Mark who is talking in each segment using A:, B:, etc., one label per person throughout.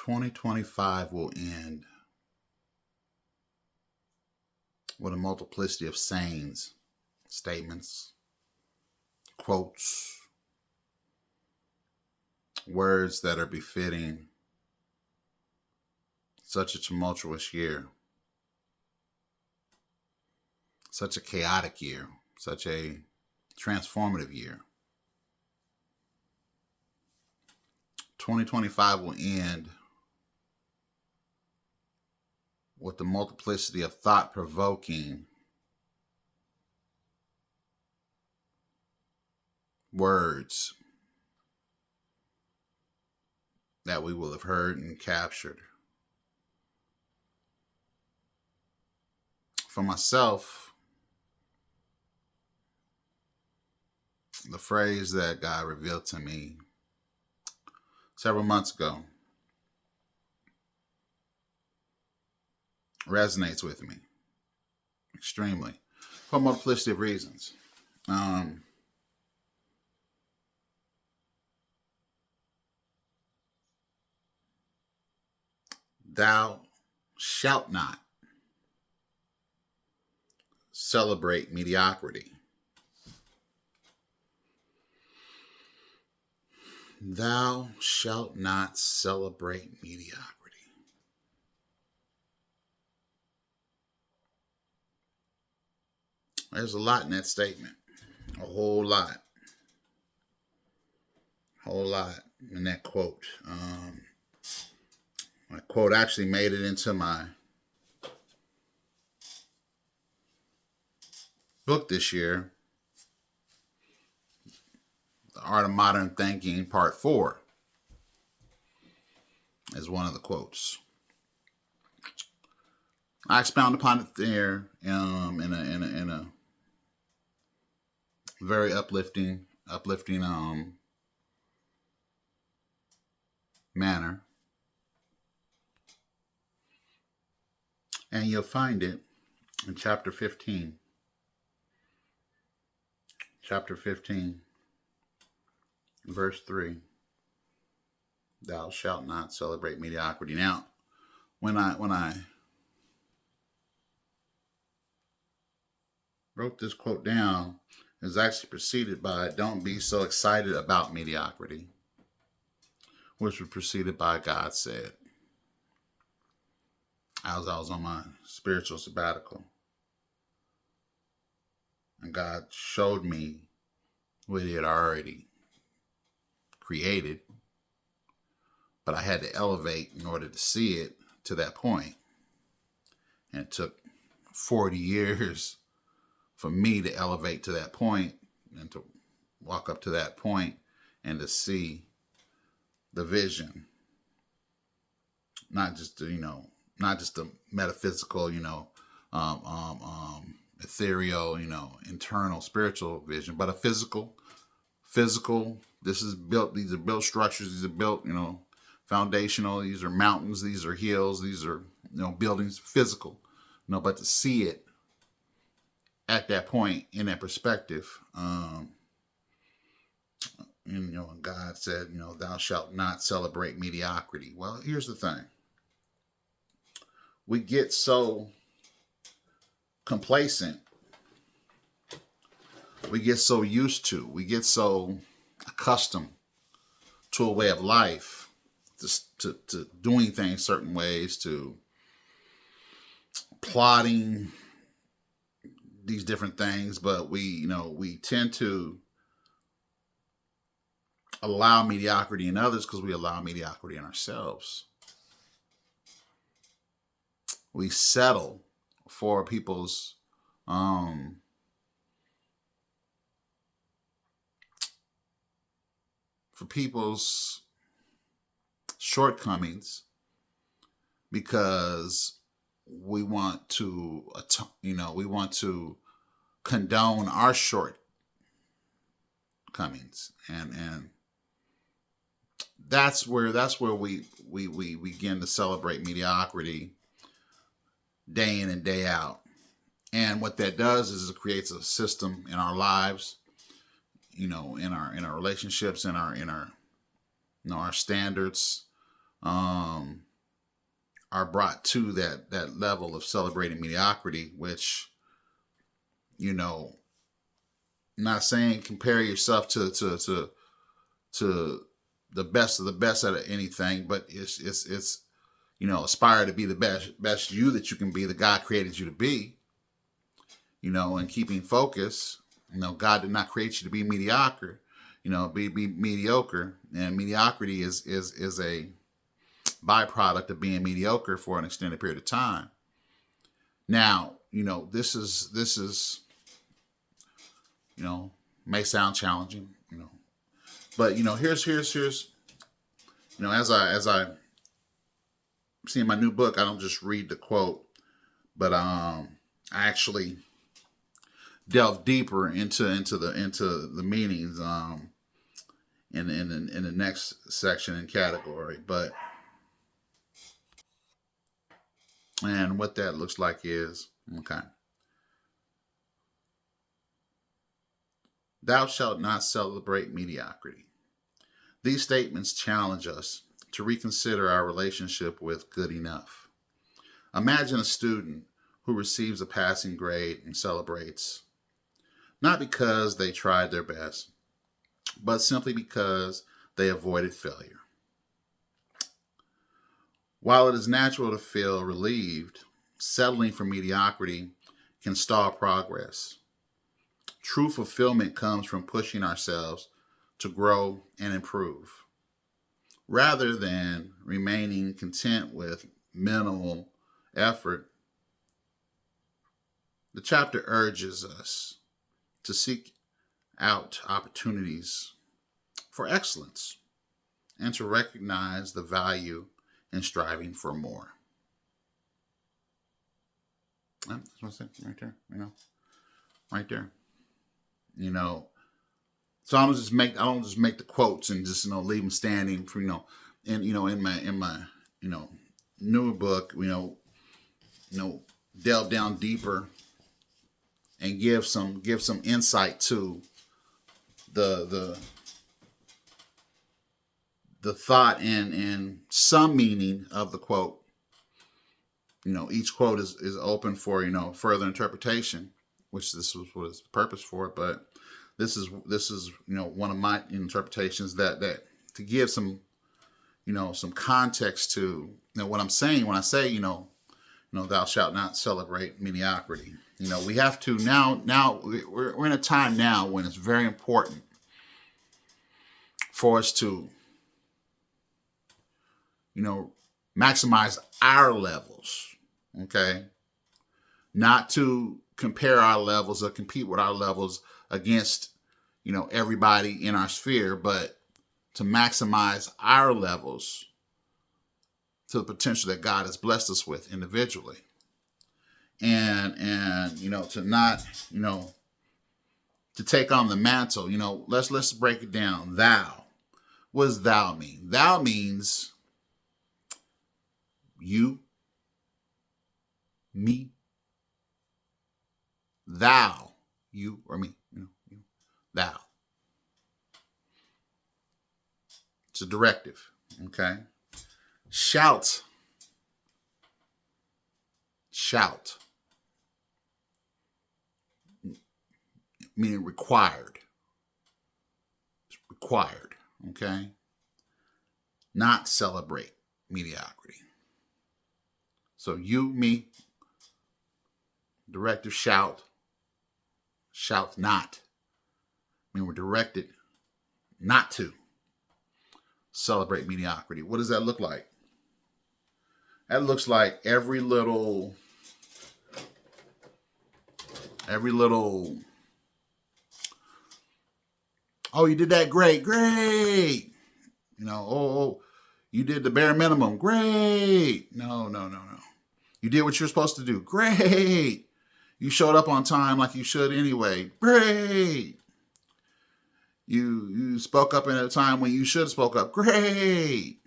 A: 2025 will end with a multiplicity of sayings, statements, quotes, words that are befitting such a tumultuous year, such a chaotic year, such a transformative year. 2025 will end with the multiplicity of thought-provoking words that we will have heard and captured. For myself, the phrase that God revealed to me several months ago resonates with me extremely for a multiplicity of reasons. Thou shalt not celebrate mediocrity. Thou shalt not celebrate mediocrity. There's a lot in that statement. A whole lot. Whole lot in that quote. That quote actually made it into my book this year, The Art of Modern Thinking, Part 4, is one of the quotes. I expound upon it there in a very uplifting manner. And you'll find it in chapter 15. Chapter 15, verse 3. Thou shalt not celebrate mediocrity. Now, when I wrote this quote down, it was actually preceded by "Don't be so excited about mediocrity," which was preceded by "God said," as I was on my spiritual sabbatical. And God showed me what He had already created, but I had to elevate in order to see it to that point. And it took 40 years for me to elevate to that point and to walk up to that point and to see the vision. Not just the metaphysical, ethereal, internal spiritual vision, but a physical. These are built structures, these are built, foundational, these are mountains, these are hills, these are, buildings, physical, but to see it at that point in that perspective, and God said, thou shalt not celebrate mediocrity. Well, here's the thing. We get so complacent. We get so used to, we get so accustomed to a way of life, to doing things certain ways, to plotting these different things, but we tend to allow mediocrity in others because we allow mediocrity in ourselves. We settle for people's shortcomings because we want to condone our shortcomings, and that's where we begin to celebrate mediocrity day in and day out. And what that does is it creates a system in our lives, in our relationships, in our standards, um, are brought to that level of celebrating mediocrity, which, you know, I'm not saying compare yourself to the best of the best at anything, but it's aspire to be the best you that you can be, that God created you to be, and keeping focus. God did not create you to be mediocre, be mediocre, and mediocrity is a byproduct of being mediocre for an extended period of time. Now, this is may sound challenging, but here's as I see in my new book, I don't just read the quote, but I actually delve deeper into the meanings in the next section and category. But and what that looks like is, okay, thou shalt not celebrate mediocrity. These statements challenge us to reconsider our relationship with good enough. Imagine a student who receives a passing grade and celebrates, not because they tried their best, but simply because they avoided failure. While it is natural to feel relieved, settling for mediocrity can stall progress. True fulfillment comes from pushing ourselves to grow and improve, rather than remaining content with minimal effort. The chapter urges us to seek out opportunities for excellence and to recognize the value in striving for more. That's what I said right there, right there. So I don't just make the quotes and just leave them standing for and in my newer book, delve down deeper and give some insight to the thought and some meaning of the quote. Each quote is open for further interpretation, which this was what it's purpose for. But this is one of my interpretations that to give some some context to what I'm saying when I say thou shalt not celebrate mediocrity. We have to now we're in a time now when it's very important for us to maximize our levels, okay? Not to compare our levels or compete with our levels against, everybody in our sphere, but to maximize our levels to the potential that God has blessed us with individually. And to not, to take on the mantle, let's break it down. Thou. What does thou mean? Thou means you, me, thou, you or me, you, thou. It's a directive, okay? Shout, meaning required. It's required, okay? Not celebrate mediocrity. So you, me, directive shout not. I mean, we're directed not to celebrate mediocrity. What does that look like? That looks like every little, oh, you did that great. You did the bare minimum. Great. No. You did what you're supposed to do. Great. You showed up on time like you should anyway. Great. You spoke up in a time when you should have spoke up. Great.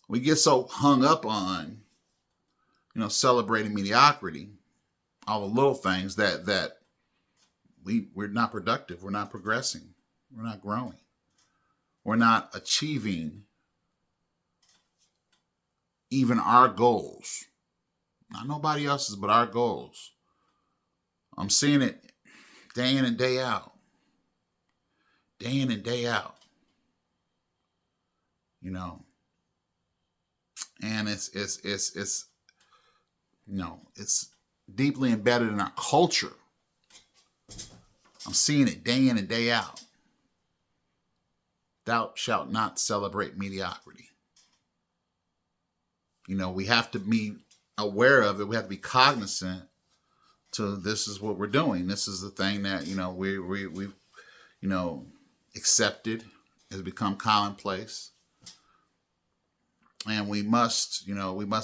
A: We get so hung up on, celebrating mediocrity, all the little things that we're not productive. We're not progressing. We're not growing. we're not achieving even our goals. Not nobody else's, but our goals. I'm seeing it day in and day out. Day in and day out. You know. And it's it's deeply embedded in our culture. I'm seeing it day in and day out. Thou shalt not celebrate mediocrity. We have to be aware of it. We have to be cognizant to this is what we're doing. This is the thing that, we've accepted, has become commonplace. And we must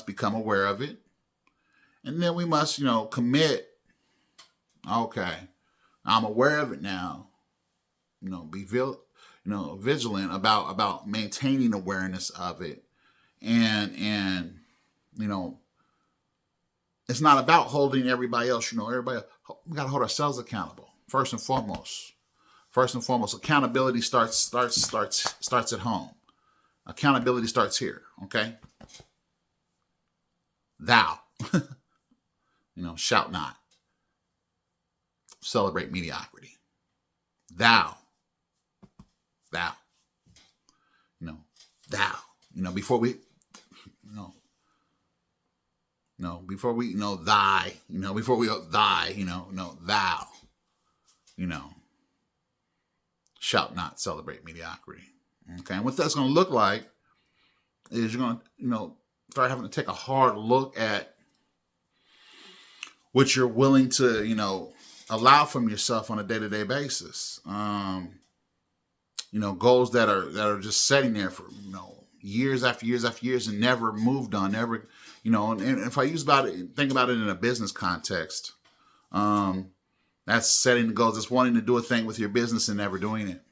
A: become aware of it. And then we must, commit. Okay, I'm aware of it now. Be vigilant about maintaining awareness of it. And it's not about holding everybody else. We got to hold ourselves accountable first and foremost. Accountability starts at home. Accountability starts here. Okay. Thou, shalt not celebrate mediocrity. Thou, before we, before we, thy, before we, thy, thou, shalt not celebrate mediocrity. Okay. And what that's going to look like is you're going to, start having to take a hard look at what you're willing to, allow from yourself on a day-to-day basis. Goals that are just sitting there for, years after years after years and never moved on, never, and if I think about it in a business context, that's setting the goals. It's wanting to do a thing with your business and never doing it.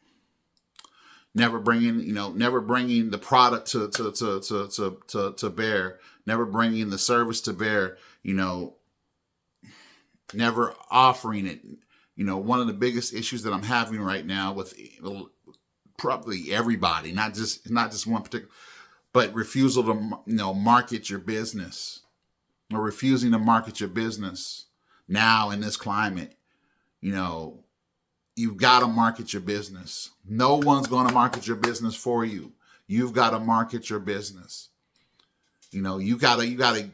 A: Never bringing the product to bear, never bringing the service to bear, never offering it. One of the biggest issues that I'm having right now with probably everybody, not just one particular, but refusal to, market your business, or refusing to market your business now in this climate. You've got to market your business. No one's going to market your business for you. You've got to market your business. You got to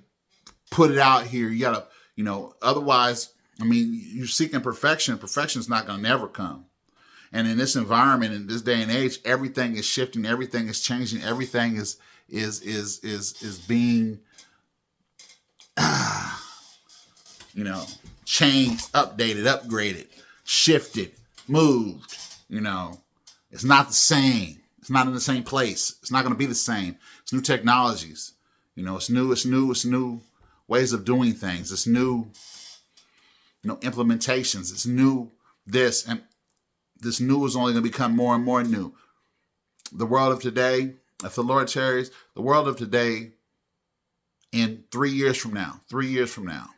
A: put it out here. You got to, otherwise, you're seeking perfection. Perfection is not going to never come. And in this environment, in this day and age, everything is shifting. Everything is changing. Everything is being, changed, updated, upgraded, shifted, moved. It's not the same. It's not in the same place. It's not going to be the same. It's new technologies. It's new ways of doing things. It's new, implementations. It's new this, and this new is only going to become more and more new. The world of today, if the Lord tarries, the world of today in 3 years from now, 4 years from now,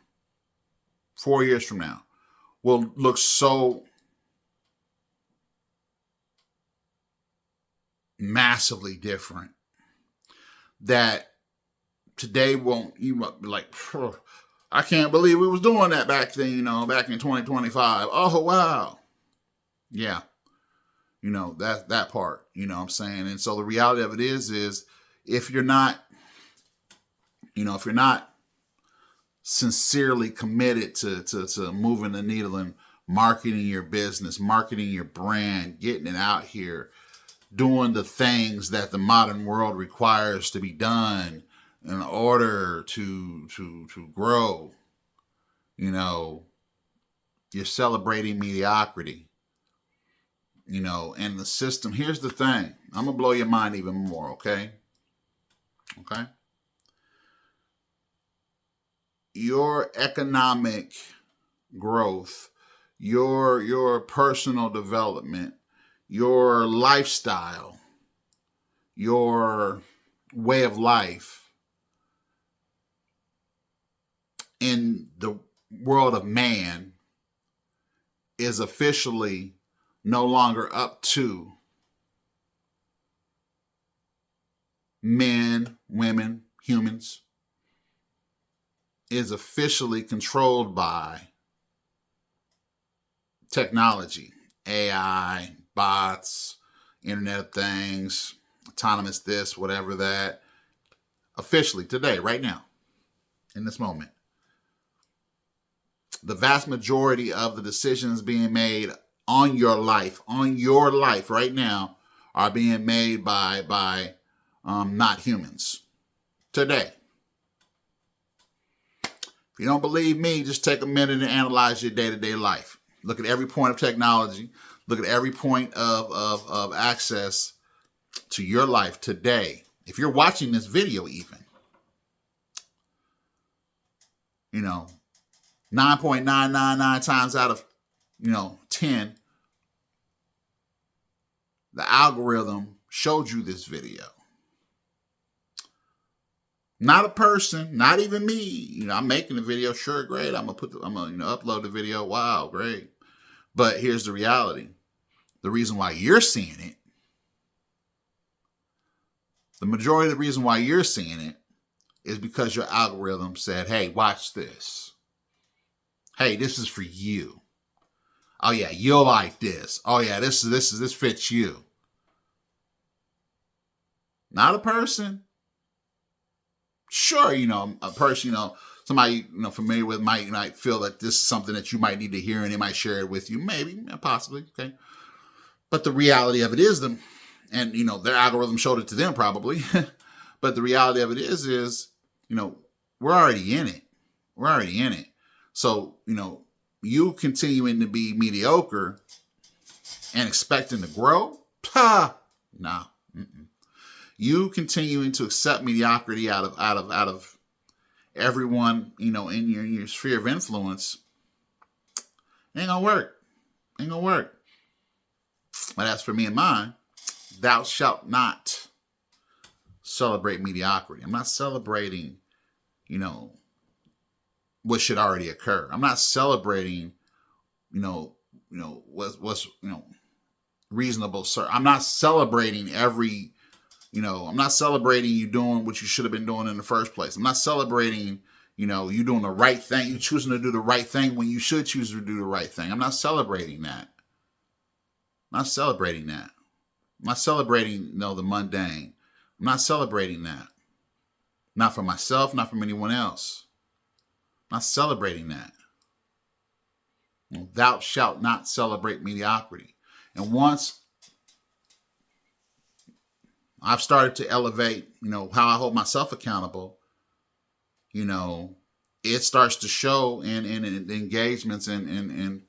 A: will look so massively different that today you might be like, I can't believe we was doing that back then, back in 2025. Oh, wow. Yeah. That part, what I'm saying. And so the reality of it is if you're not sincerely committed to moving the needle and marketing your business, marketing your brand, getting it out here, doing the things that the modern world requires to be done in order to grow, you're celebrating mediocrity, and the system. Here's the thing. I'm going to blow your mind even more. Okay. Your economic growth, your personal development, your lifestyle, your way of life in the world of man is officially no longer up to men, women, humans, is officially controlled by technology, AI, bots, Internet of Things, autonomous this, whatever that. Officially, today, right now, in this moment, the vast majority of the decisions being made on your life right now, are being made by not humans today. If you don't believe me, just take a minute and analyze your day-to-day life. Look at every point of technology. Look at every point of access to your life today. If you're watching this video even, 9.999 times out of, 10, the algorithm showed you this video. Not a person, not even me. I'm making the video. Sure, great. I'm gonna upload the video. Wow, great. But here's the reality. The reason why you're seeing it, the majority of the reason why you're seeing it is because your algorithm said, hey, watch this. Hey, this is for you. Oh yeah, you'll like this. Oh yeah, this fits you. Not a person. Sure, a person, somebody, familiar with might feel that this is something that you might need to hear and they might share it with you. Maybe, possibly, okay. But the reality of it is their algorithm showed it to them probably. But the reality of it is, we're already in it. We're already in it. So, you continuing to be mediocre and expecting to grow? No. You continuing to accept mediocrity out of everyone, in your sphere of influence, ain't gonna work. Ain't gonna work. But as for me and mine, thou shalt not celebrate mediocrity. I'm not celebrating, what should already occur. I'm not celebrating, what's reasonable, sir. I'm not celebrating I'm not celebrating you doing what you should have been doing in the first place. I'm not celebrating, you doing the right thing. You choosing to do the right thing when you should choose to do the right thing. I'm not celebrating that. I'm not celebrating that. I'm not celebrating, the mundane. I'm not celebrating that. Not for myself, not from anyone else. I'm not celebrating that. Thou shalt not celebrate mediocrity. And once I've started to elevate, how I hold myself accountable, it starts to show in engagements and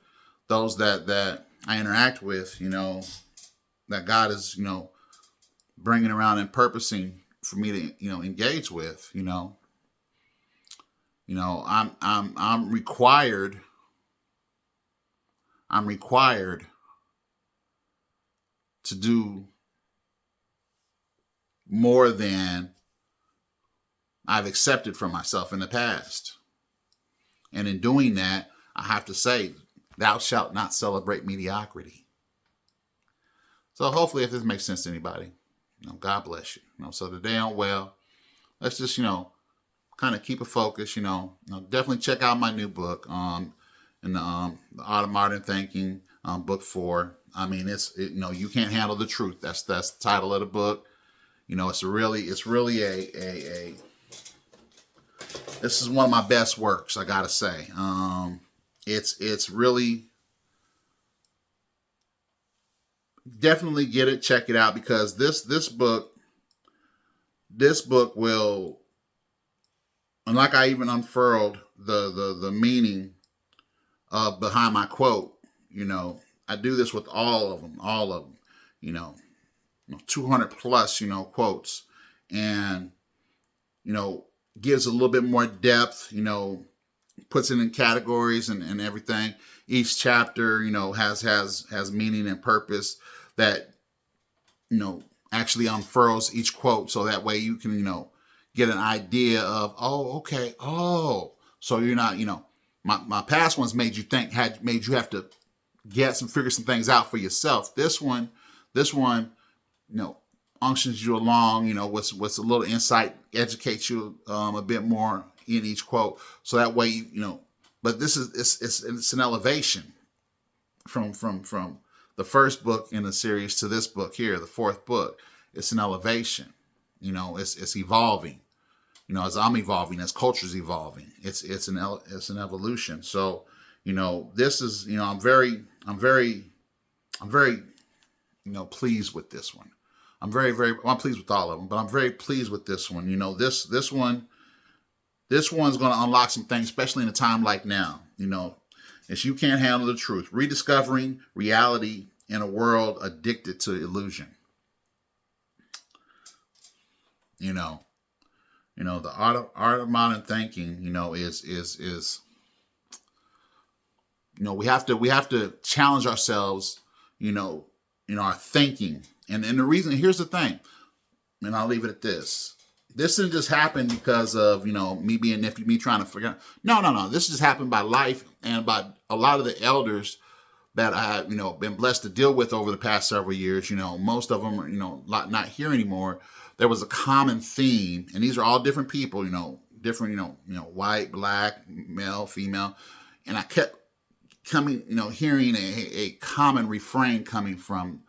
A: those that I interact with, that God is, bringing around and purposing for me to, engage with, I'm required to do more than I've accepted for myself in the past. And in doing that, I have to say, thou shalt not celebrate mediocrity. So hopefully if this makes sense to anybody, God bless you. So today on Well, let's just, kind of keep a focus, definitely check out my new book, in the Art of Modern Thinking, book 4. I mean, you can't handle the truth. That's the title of the book. It's really a this is one of my best works, I gotta say. It's really, definitely get it, check it out, because this book will, and like I even unfurled the meaning of behind my quote. I do this with all of them, 200 plus, quotes, and, gives a little bit more depth, puts it in categories and everything. Each chapter, has meaning and purpose that, actually unfurls each quote. So that way you can, get an idea of, oh, okay. Oh, so you're not, my past ones made you have to figure some things out for yourself. This one, unctions you along, what's a little insight, educates you a bit more in each quote. So that way, but this is, it's an elevation from the first book in the series to this book here, the fourth book. It's an elevation. It's evolving. As I'm evolving, as culture's evolving, it's an evolution. So, this is, I'm very pleased with this one. I'm I'm pleased with all of them, but I'm very pleased with this one. This one's going to unlock some things, especially in a time like now. As you can't handle the truth, rediscovering reality in a world addicted to illusion. The art of modern thinking, is we have to challenge ourselves, our thinking. And the reason, here's the thing, and I'll leave it at this. This didn't just happen because of, me being nifty, me trying to figure out. No. This just happened by life and by a lot of the elders that I have, been blessed to deal with over the past several years. Most of them are, not here anymore. There was a common theme, and these are all different people, different, white, black, male, female. And I kept hearing a common refrain coming from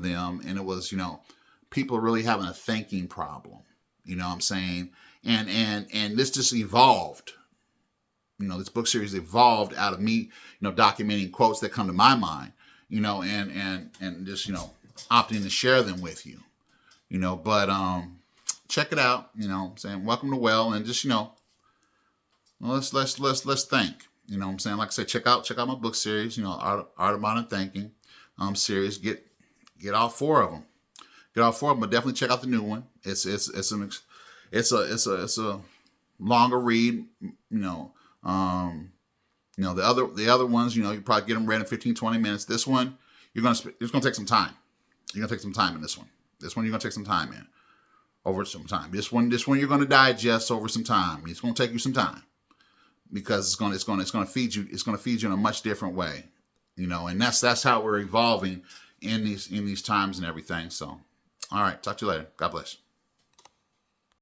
A: them. And it was, people really having a thinking problem. You know what I'm saying? And this just evolved. This book series evolved out of me, documenting quotes that come to my mind, and just, opting to share them with you, but check it out, saying welcome to Well, and just, let's think, I'm saying, like I said, check out my book series, Art of Modern Thinking series. Get all four of them. But definitely check out the new one. It's a longer read. The other ones, you probably get them read in 15, 20 minutes. This one, it's gonna take some time. You're gonna take some time in this one. This one you're gonna take some time in, over some time. This one you're gonna digest over some time. It's gonna take you some time because it's gonna feed you. It's gonna feed you in a much different way. And that's how we're evolving in these times and everything. So. All right. Talk to you later. God bless.